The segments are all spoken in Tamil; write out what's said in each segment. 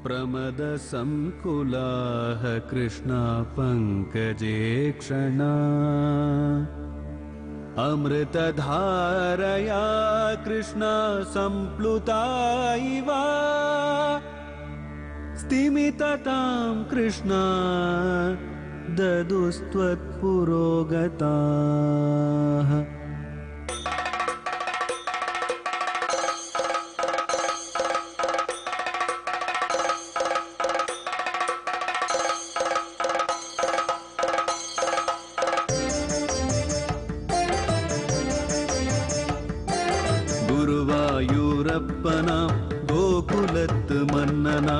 प्रमद संकुलाः कृष्णा पंकजे क्षणा अमृतधारया कृष्णा संप्लुता इव स्तिमिततां कृष्णा ददुस्त्वत्पुरोगताः। குருவாயூரப்பனா கோகுலத்து மன்னனா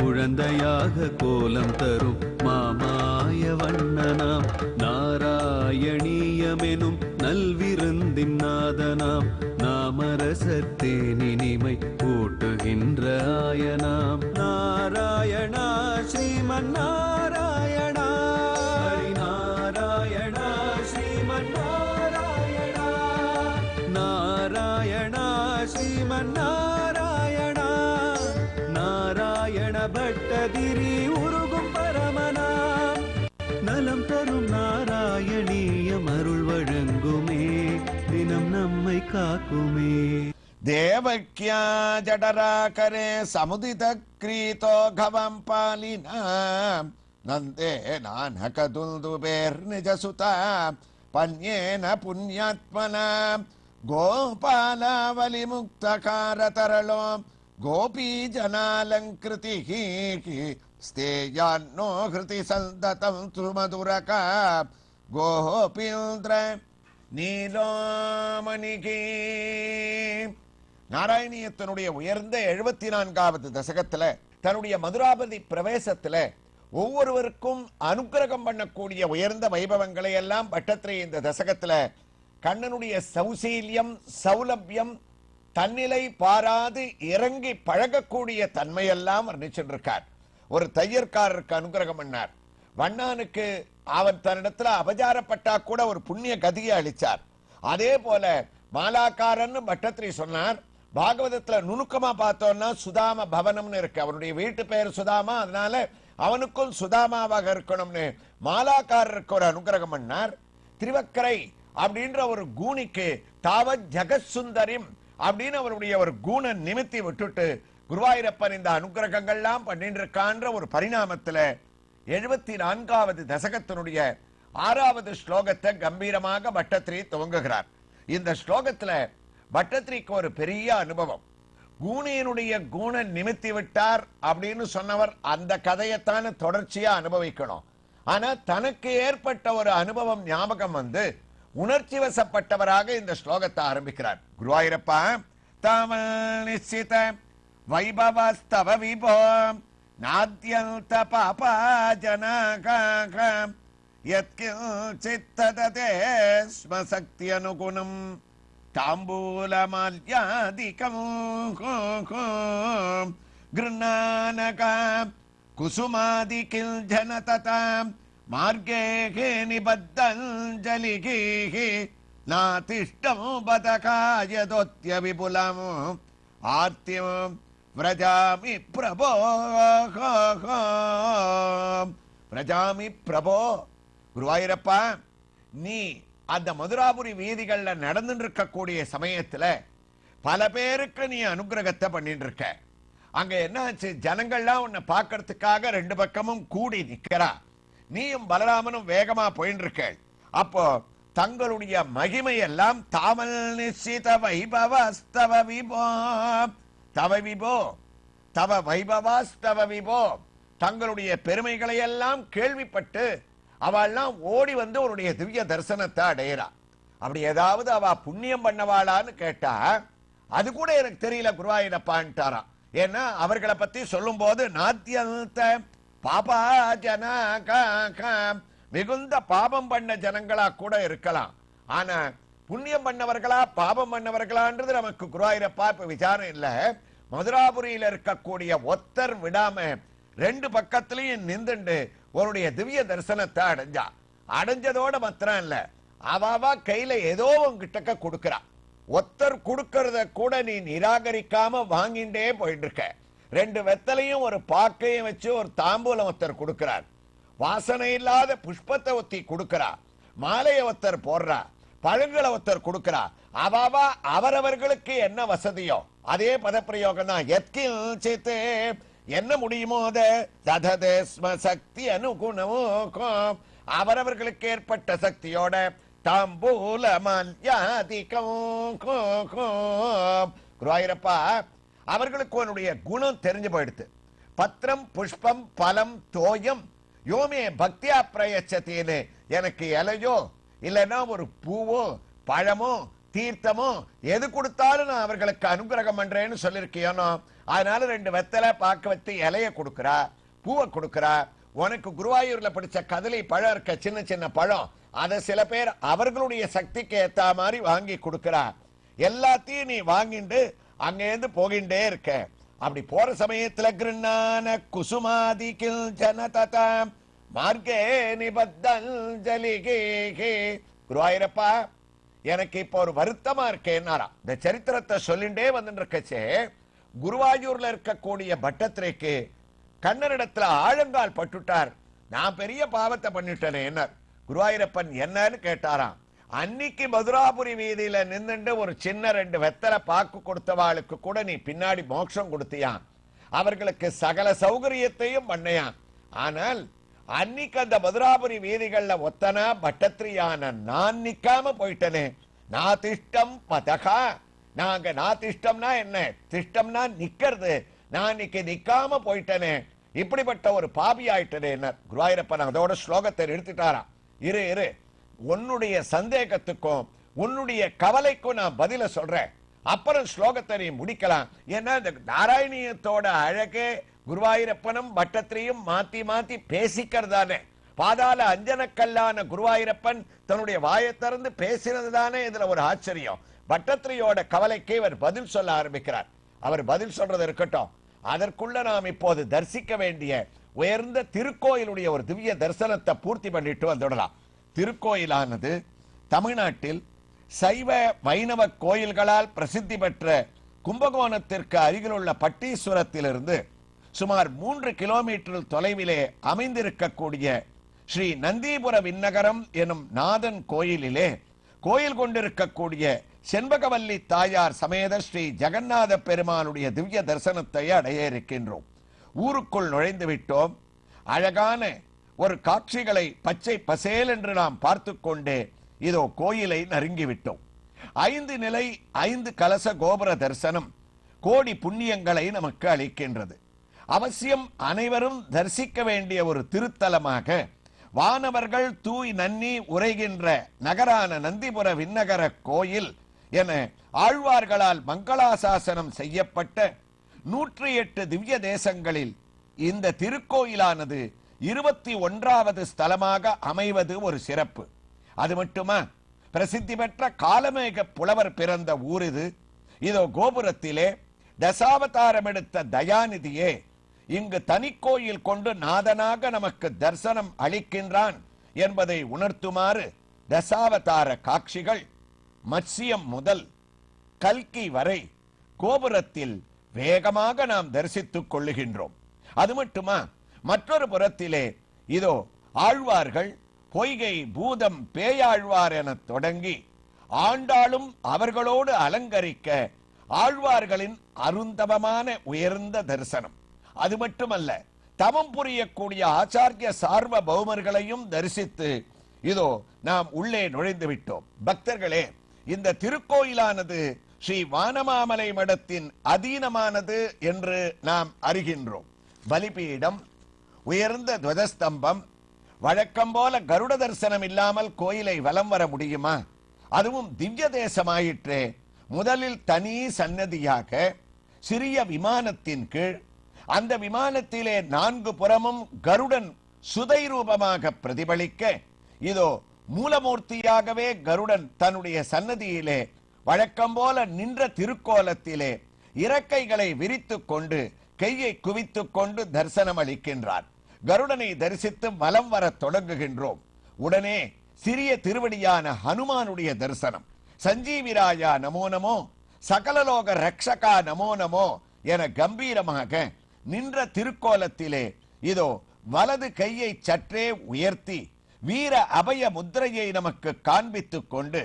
குழந்தையாக கோலம் தரும் மாமாய வண்ணனாம் நாராயணீயமெனும் நல்விருந்தின் நாதனாம் நாமரசத்தேனினிமை கூட்டுகின்ற ஆயனாம் நாராயணா ஸ்ரீமன்னாராயணா ஹரிநாராயணா ஸ்ரீமன்னாராயணா நாராயணா ஸ்ரீமன்னாராயணா நாராயண பட்டதிரி உருகும் பரமனா நலம் தரும் நாராயணீயம் அருள் வழங்குமே தினம் நம்மை காக்குமே தேவக்யா ஜடராகரே சமுதித கிரீதோ கவம் பாலினா நந்தே நானகதுல்துபேர் நிஜசுதா பன்யேன புண்ணியாத்மனா கோபாலாவலி முக்தகார தரளோ கோபீ ஜனாலங்கிருதி ஸ்தேயான்னோ ஹிருதி சந்ததம் சுமதுரகா கோபீந்திர நீலோமணிகி. நாராயணியத்தினுடைய உயர்ந்த 74வது தசகத்துல தன்னுடைய மதுராபதி பிரவேசத்துல ஒவ்வொருவருக்கும் அனுக்கிரகம் பண்ணக்கூடிய உயர்ந்த வைபவங்களை எல்லாம் பட்டத்திரை இந்த தசகத்துல கண்ணனுடைய சௌசீல்யம் சௌலபியம் தன்னிலை பாராது இறங்கி பழகக்கூடிய தன்மையெல்லாம் வர்ணிச்சிருக்கார். ஒரு தையற்காரருக்கு அனுகிரகம் பண்ணார். வண்ணானுக்கு அவன் தன்னிடத்துல அபச்சாரப்பட்டா கூட ஒரு புண்ணிய கதியை அளிச்சார். அதே போல மாலாக்காரன் பட்டத்திரி சொன்னார். பாகவதத்துல நுணுக்கமா பார்த்தோம்னா சுதாம பவனம்னு இருக்கு. அவனுடைய வீட்டு பெயர் சுதாமா, அதனால அவனுக்கும் சுதாமாவாக இருக்கணும்னு மாலாக்காரருக்கு ஒரு அனுகிரகம் பண்ணார். திருவக்கரை அப்படின்ற ஒரு கூனிக்கு தாவத் ஜெகத் சுந்தரிம் அப்படின்னு அவருடைய ஒரு கூண நிமித்தி விட்டுட்டு குருவாயூரப்பன் இந்த அனுகிரகங்கள்லாம் பண்ணிட்டு இருக்கான்ற ஒரு பரிணாமத்துல 74வது தசகத்தினுடைய 6வது ஸ்லோகத்தை கம்பீரமாக பட்டத்திரி துவங்குகிறார். இந்த ஸ்லோகத்துல பட்டத்திரிக்கு ஒரு பெரிய அனுபவம். கூனியனுடைய கூண நிமித்தி விட்டார் அப்படின்னு சொன்னவர் அந்த கதையத்தான தொடர்ச்சியா அனுபவிக்கணும். ஆனா தனக்கு ஏற்பட்ட ஒரு அனுபவம் ஞாபகம் வந்து உணர்ச்சி வசப்பட்டவராக இந்த ஸ்லோகத்தை ஆரம்பிக்கிறார். குருவாயூரப்பா தமல் நிச்சித வைபவஸ்தவ விபோ நாத்யந்த பாபா ஜனக யத்கிஞ்சித்தததே ஸ்ம சக்தி அனுகுணம் தாம்பூலமால்யாதிகம் கிருணானக குசுமாதிகில் ஜனததாம் மார்கே நிபத்தஞ்சலிகி நாதிஷ்டம் பதகாயதோத்ய விபுலம் ஆர்த்தியம் व्रजामि प्रभो व्रजामि प्रभो. குருவாயூரப்பா நீ அந்த மதுராபுரி வீதிகள்ல நடந்துட்டு இருக்கக்கூடிய சமயத்துல பல பேருக்கு நீ அனுகிரகத்தை பண்ணிட்டு இருக்க. அங்க என்னாச்சு, ஜனங்கள்லாம் உன்னை பார்க்கறதுக்காக ரெண்டு பக்கமும் கூடி நிக்கிறா. நீயும் பலராமனும் வேகமா போயிட்டு இருக்க. அப்போ தங்களுடைய மகிமை எல்லாம் தாமல் நிச்சித வைபவஸ்தவ விபோ தவ விபோ தவ வைபவாஸ்தவ விபோ தங்களுடைய பெருமைகளை எல்லாம் கேள்விப்பட்டு அவள்லாம் ஓடி வந்து உன்னுடைய திவ்ய தரிசனத்தை அடையிறா. அப்படி ஏதாவது அவ புண்ணியம் பண்ணவாளான்னு கேட்டா அது கூட எனக்கு தெரியல குருவாயூரப்பான்ட்டாராம். ஏன்னா அவர்களை பத்தி சொல்லும் போது நாத்தியந்த பாபா ஜனக மிகுந்த பாபம் பண்ண ஜனங்களா கூட இருக்கலாம். ஆனா புண்ணியம் பண்ணவர்களா பாபம் பண்ணவர்களான்றது நமக்கு குருவாயூரப்பா இப்ப விசாரம் இல்ல. மதுராபுரியில இருக்கக்கூடிய ஒத்தர் விடாம ரெண்டு பக்கத்திலையும் நின்றுண்டு உன்னுடைய திவ்ய தரிசனத்தை அடைஞ்சா. அடைஞ்சதோட மாத்திரம் இல்ல, அவ கையில ஏதோ உங்ககிட்ட கொடுக்கிறா. ஒத்தர் கொடுக்கறத கூட நீ நிராகரிக்காம வாங்கிண்டே போயிட்டு இருக்க. 2 வெத்தலையும் ஒரு பாக்கையும் வச்சு ஒரு தாம்பூலம் ஒருத்தர் கொடுக்கிறார். வாசனை இல்லாத புஷ்பத்தை ஒத்தி கொடுக்கிறா, மாலையை ஒருத்தர் போடுறா, பழங்களை ஒருத்தர் கொடுக்கிறா. அவாவா அவரவர்களுக்கு என்ன வசதியோ அதே பதப்பிரயோகம் தான். எத்கிஞ்சித் என்ன முடியுமோ தததேஸ்ம சக்தி அனுகுணமும் அவரவர்களுக்கு ஏற்பட்ட சக்தியோட தாம்பூல மல்யாதிகம். குருவாயூரப்பா, அவர்களுக்கு உன்னுடைய குணம் தெரிஞ்சு போயிடுது. பத்திரம் புஷ்பம் பலம் தோயம் யோமே பக்தியா பிரயச்சத்தின்னு எனக்கு இலையோ இல்லைன்னா ஒரு பூவோ பழமோ தீர்த்தமோ எது கொடுத்தாலும் நான் அவர்களுக்கு அனுகிரகம் பண்றேன்னு சொல்லிருக்கியோனோ. அதனால 2 வெத்தலை பாக்க வச்சு இலைய கொடுக்கிறா, பூவை கொடுக்கிறா. உனக்கு குருவாயூர்ல பிடிச்ச கதலி பழம் இருக்க, சின்ன சின்ன பழம், அதை சில பேர் அவர்களுடைய சக்திக்கு ஏத்த மாதிரி வாங்கி கொடுக்கிறா. எல்லாத்தையும் நீ வாங்கிட்டு அங்கேருந்து போகின்றே இருக்க. அப்படி போற சமயத்துல கிருண்ணான குசுமாதிகில் ஜனததா மார்கே நிபத்தஞ்சலிகே. குருவாயூரப்பா, எனக்கு இப்போ ஒரு வருத்தமா இருக்கேன்னாரா. இந்த சரித்திரத்தை சொல்லிண்டே வந்துட்டு இருக்கச்சே குருவாயூர்ல இருக்கக்கூடிய பட்டத்திரைக்கு கண்ணனிடத்துல ஆழங்கால் பட்டுட்டார். நான் பெரிய பாவத்தை பண்ணிட்டேனே என்ன. குருவாயூரப்பன் என்னன்னு கேட்டாராம். அன்னைக்கு மதுராபுரி வீதியில நின்னுண்டு ஒரு சின்ன 2 வெத்தலை பாக்கு கொடுத்தவாளுக்கு கூட நீ பின்னாடி மோட்சம் கொடுத்தியான், அவர்களுக்கு சகல சௌகரியத்தையும் பண்ணையான். ஆனால் அன்னைக்கு அந்த மதுராபுரி வீதிகள்ல ஒத்தனா பட்டத்திரியான நான் நிக்காம போயிட்டனே. நாதிஷ்டம் பதகா, நாங்க நாதிஷ்டம்னா என்ன, திஷ்டம்னா நிக்கிறது, நான் இன்னைக்கு நிக்காம போயிட்டனே, இப்படிப்பட்ட ஒரு பாபி ஆயிட்டனே என்ன. குருவாயூரப்பன் அதோட ஸ்லோகத்தை நிறுத்திட்டாராம். இரு இரு, உன்னுடைய சந்தேகத்துக்கும் உன்னுடைய கவலைக்கும் நான் பதில சொல்றேன், அப்புறம் ஸ்லோகத்தை நீ முடிக்கலாம். ஏன்னா இந்த நாராயணியத்தோட அழகே குருவாயூரப்பனும் பட்டத்திரியும் மாத்தி மாத்தி பேசிக்கிறதானே. பாதாள அஞ்சனக்கல்லான குருவாயூரப்பன் தன்னுடைய வாயை திறந்து பேசினது தானே இதுல ஒரு ஆச்சரியம். பட்டத்திரியோட கவலைக்கு இவர் பதில் சொல்ல ஆரம்பிக்கிறார். அவர் பதில் சொல்றது இருக்கட்டும், அதற்குள்ள நாம் இப்போது தரிசிக்க வேண்டிய உயர்ந்த திருக்கோயிலுடைய ஒரு திவ்ய தரிசனத்தை பூர்த்தி பண்ணிட்டு வந்துடலாம். திருக்கோயிலானது தமிழ்நாட்டில் சைவ வைணவ கோயில்களால் பிரசித்தி பெற்ற கும்பகோணத்திற்கு அருகில் உள்ள பட்டீஸ்வரத்திலிருந்து சுமார் 3 கிலோமீட்டர் தொலைவிலே அமைந்திருக்கக்கூடிய ஸ்ரீ நந்திபுர விண்ணகரம் எனும் நாதன் கோயிலிலே கோயில் கொண்டிருக்கக்கூடிய செண்பகவல்லி தாயார் சமேத ஸ்ரீ ஜெகநாத பெருமானுடைய திவ்ய தரிசனத்தை அடைய இருக்கின்றோம். ஊருக்குள் நுழைந்து விட்டோம். அழகான ஒரு காட்சிகளை பச்சை பசேல் என்று நாம் பார்த்து கொண்டே இதோ கோயிலை நெருங்கிவிட்டோம். 5 நிலை 5 கலச கோபுர தரிசனம் கோடி புண்ணியங்களை நமக்கு அளிக்கின்றது. அவசியம் அனைவரும் தரிசிக்க வேண்டிய ஒரு திருத்தலமாக வானவர்கள் தூய் நன்னி உரைகின்ற நகரான நந்திபுர விண்ணகர கோயில் என ஆழ்வார்களால் மங்களாசாசனம் செய்யப்பட்ட 108 திவ்ய தேசங்களில் இந்த திருக்கோயிலானது 21வது ஸ்தலமாக அமைவது ஒரு சிறப்பு. அது மட்டுமா, பிரசித்தி பெற்ற காலமேக புலவர் பிறந்த ஊர் இது. இதோ கோபுரத்திலே தசாவதாரம் எடுத்த தயாநிதியே இங்கு தனிக்கோயில் கொண்டு நாதனாக நமக்கு தரிசனம் அளிக்கின்றான் என்பதை உணர்த்துமாறு தசாவதார காட்சிகள் மத்ஸ்யம் முதல் கல்கி வரை கோபுரத்தில் வேகமாக நாம் தரிசித்துக் கொள்ளுகின்றோம். அது மட்டுமா, மற்றொரு புறத்திலே இதோ ஆழ்வார்கள் பொய்கை பூதம் பேயாழ்வார் என தொடங்கி ஆண்டாளும் அவர்களோடு அலங்கரிக்க ஆழ்வார்களின் அருந்தவமான உயர்ந்த தரிசனம். அது மட்டுமல்ல, தவம் புரியக்கூடிய ஆச்சாரிய சார்வ பௌமர்களையும் தரிசித்து இதோ நாம் உள்ளே நுழைந்து விட்டோம். பக்தர்களே, இந்த திருக்கோயிலானது ஸ்ரீ வானமாமலை மடத்தின் அதீனமானது என்று நாம் அறிகின்றோம். பலிபீடம், உயர்ந்த துவஜஸ்தம்பம், வழக்கம் போல கருட தரிசனம் இல்லாமல் கோயிலை வலம் வர முடியுமா? அதுவும் திவ்ய தேசமாயிற்றே. முதலில் தனி சன்னதியாக சிறிய விமானத்தின் கீழ், அந்த விமானத்திலே 4 புறமும் கருடன் சுதை ரூபமாக பிரதிபலிக்க, இதோ மூலமூர்த்தியாகவே கருடன் தன்னுடைய சன்னதியிலே வழக்கம் போல நின்ற திருக்கோலத்திலே இறக்கைகளை விரித்துக் கொண்டு கையை குவித்துக் கொண்டு தரிசனம் அளிக்கின்றார். கருடனை தரிசித்து வலம் வர தொடங்குகின்றோம். உடனே சிறிய திருவடியான ஹனுமானுடைய தரிசனம். சஞ்சீவிராயா நமோ நமோ, சகலலோக ரக்ஷகா நமோ நமோ என கம்பீரமாக நின்ற திருக்கோலத்திலே இதோ வலது கையை சற்றே உயர்த்தி வீர அபய முத்திரையை நமக்கு காண்பித்துக் கொண்டு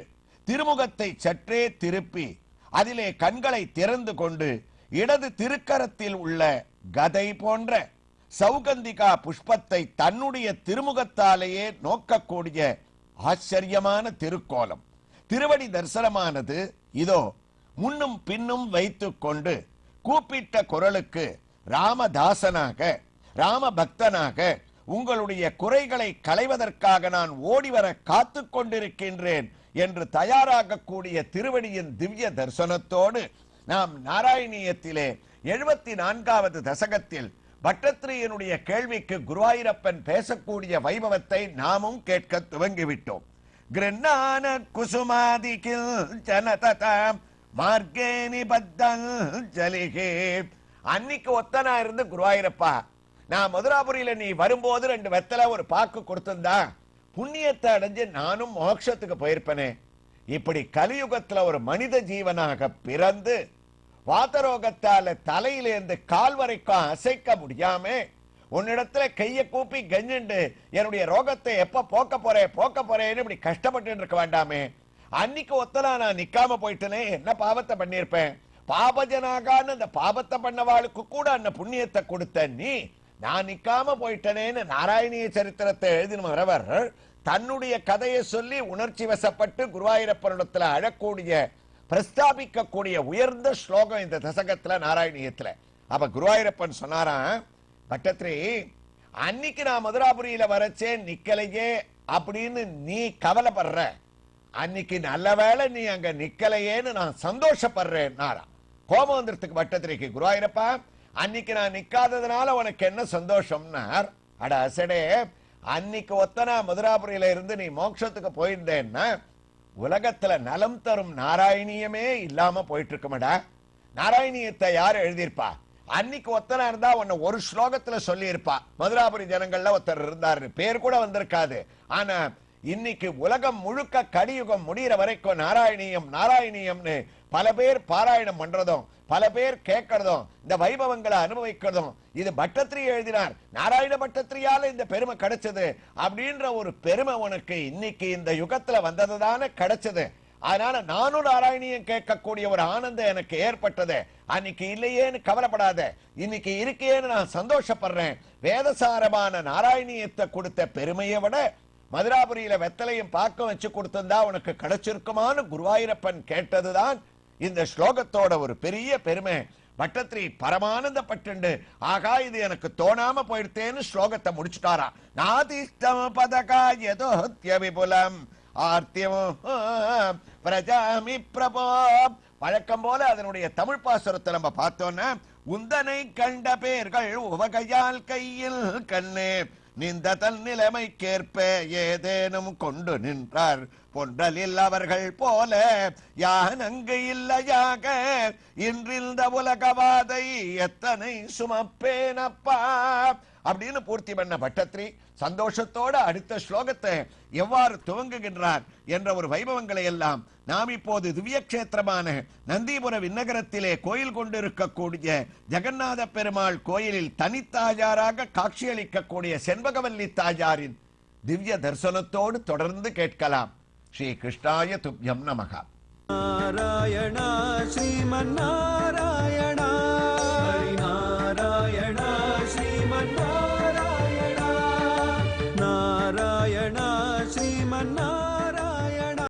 திருமுகத்தை சற்றே திருப்பி அதிலே கண்களை திறந்து கொண்டு இடது திருக்கரத்தில் உள்ள கதை போன்ற சௌகந்திகா புஷ்பத்தை தன்னுடைய திருமுகத்தாலேயே நோக்கக்கூடிய ஆச்சரியமான திருக்கோலம். திருவடி தரிசனமானது இதோ முன்னும் பின்னும் வைத்துக் கொண்டு கூப்பிட்ட குரலுக்கு ராமதாசனாக ராம பக்தனாக உங்களுடைய குறைகளை களைவதற்காக நான் ஓடிவர காத்து கொண்டிருக்கின்றேன் என்று தயாராகக்கூடிய திருவடியின் திவ்ய தரிசனத்தோடு நாம் நாராயணியத்திலே 74வது தசகத்தில் பட்டத்திரியனுடைய கேள்விக்கு குருவாயூரப்பன் பேசக்கூடிய வைபவத்தை நாமும் கேட்க துவங்கிவிட்டோம். கிருண்ணான குசுமாதிகில் ஜனததாம் மார்கேனி பத்தல் ஜலிகே. அன்னைக்கு ஒத்தனா இருந்து குருவாயூரப்பா, நான் மதுராபுரியில நீ வரும்போது 2 வெத்தலை ஒரு பாக்கு கொடுத்திருந்தா புண்ணியத்தை அடைஞ்சு நானும் மோட்சத்துக்கு போயிருப்பனே. இப்படி கலியுகத்துல ஒரு மனித ஜீவனாக பிறந்து வாதரோகத்தால தலையிலிருந்து கால் வரைக்கும் அசைக்க முடியாம உன்னிடத்துல கைய கூப்பி கஞ்சுண்டு என்னுடைய ரோகத்தை எப்ப போக்க போறேன்னு இப்படி கஷ்டப்பட்டு இருக்க வேண்டாமே. அன்னைக்கு ஒத்தனா நான் நிக்காம போயிட்டனே, என்ன பாவத்தை பண்ணிருப்பேன். பாபஜனாகான்னு அந்த பாபத்தை பண்ணவாளுக்கு கூட அந்த புண்ணியத்தை கொடுத்த நீ நான் நிக்காம போயிட்டனேன்னு நாராயணிய சரித்திரத்தை எழுதினவர் தன்னுடைய கதையை சொல்லி உணர்ச்சி வசப்பட்டு குருவாயூரப்பனிடத்துல அழக்கூடிய பிரஸ்தாபிக்கக்கூடிய உயர்ந்த ஸ்லோகம் இந்த தசகத்துல நாராயணியத்துல. அப்ப குருவாயூரப்பன் சொன்னாராம், பட்டத்ரி அன்னைக்கு நான் மதுராபுரியில வரச்சேன் நிக்கலையே அப்படின்னு நீ கவலைப்படுற, அன்னைக்கு நல்ல வேளை நீ அங்க நிக்கலையேன்னு நான் சந்தோஷப்படுறேன். கோபம் வந்துறதுக்கு பட்டத்திரிக்கு குருவாயூரப்பா அன்னைக்கு நான் நிக்காததுனால உனக்கு என்ன சந்தோஷம்னார். அட அசடே, அன்னைக்கு ஒத்தனா மதுராபுரியில இருந்து நீ மோட்சத்துக்கு போயிருந்தேன்னா உலகத்துல நலம் தரும் நாராயணியமே இல்லாம போயிட்டு இருக்குமடா. நாராயணியத்தை யார் எழுதியிருப்பா? அன்னைக்கு ஒத்தனா இருந்தா உன்னை ஒரு ஸ்லோகத்துல சொல்லி இருப்பா. மதுராபுரி ஜனங்கள்ல ஒருத்தர் இருந்தாரு, பேர் கூட வந்திருக்காது. ஆனா இன்னைக்கு உலகம் முழுக்க கலியுகம் முடிகிற வரைக்கும் நாராயணியம் நாராயணியம்னு பல பேர் பாராயணம் பண்றதும் பல பேர் கேட்கறதும் இந்த வைபவங்களை அனுபவிக்கிறதும் இது பட்டத்திரி எழுதினார், நாராயண பட்டத்திரியால இந்த பெருமை கிடைச்சது அப்படின்ற ஒரு பெருமை உனக்கு இன்னைக்கு இந்த யுகத்துல வந்ததுதானே கிடைச்சது. அதனால நானும் நாராயணியம் கேட்கக்கூடிய ஒரு ஆனந்தம் எனக்கு ஏற்பட்டது. அன்னைக்கு இல்லையேன்னு கவலைப்படாத, இன்னைக்கு இருக்கேன்னு நான் சந்தோஷப்படுறேன். வேதசாரமான நாராயணியத்தை கொடுத்த பெருமையை விட மதுராபுரியில வெத்தலையும் பாக்க வச்சு கொடுத்திருந்தா உனக்கு கிடைச்சிருக்குமான்னு குருவாயூரப்பன் கேட்டதுதான் இந்த ஸ்லோகத்தோட ஒரு பெரிய பெருமை. பட்டத்திரி பரமானந்தப்பட்டு ஆகா இது எனக்கு தோணாம போயிடுத்தேன்னு ஸ்லோகத்தை முடிச்சுட்டாரா. நாதிஷ்டம் பதகா யதோத்ய விபுலம் ஆர்த்தியம் பிரஜாமி பிரபோ. வழக்கம் போல அதனுடைய தமிழ் பாசுரத்தை நம்ம பார்த்தோம்னா, உந்தனை கண்ட பேர்கள் உவகையால் கையில் கண்ணே நிந்த தன் நிலைமைக்கேற்ப ஏதேனும் கொண்டு நின்றார் பொன்றலில் அவர்கள் போல யான் அங்கு இல்லையாக இன்றிருந்த உலகவாதை எத்தனை சுமப்பேனப்பா அப்படின்னு பூர்த்தி பண்ண பட்டத்திரி சந்தோஷத்தோட அடுத்த ஸ்லோகத்தை எவ்வாறு துவங்குகின்றார் என்ற ஒரு வைபவங்களை எல்லாம் நாம் இப்போது திவ்ய கஷேத்திரமான நந்திபுர விண்ணகரத்திலே கோயில் கொண்டிருக்கக்கூடிய ஜெகநாத பெருமாள் கோயிலில் தனித்தாயாராக காட்சியளிக்கக்கூடிய செண்பகவல்லி தாயாரின் திவ்ய தரிசனத்தோடு தொடர்ந்து கேட்கலாம். ஸ்ரீ கிருஷ்ணாய துப்யம் நமஹ. நாராயணா ஸ்ரீமன் நாராயண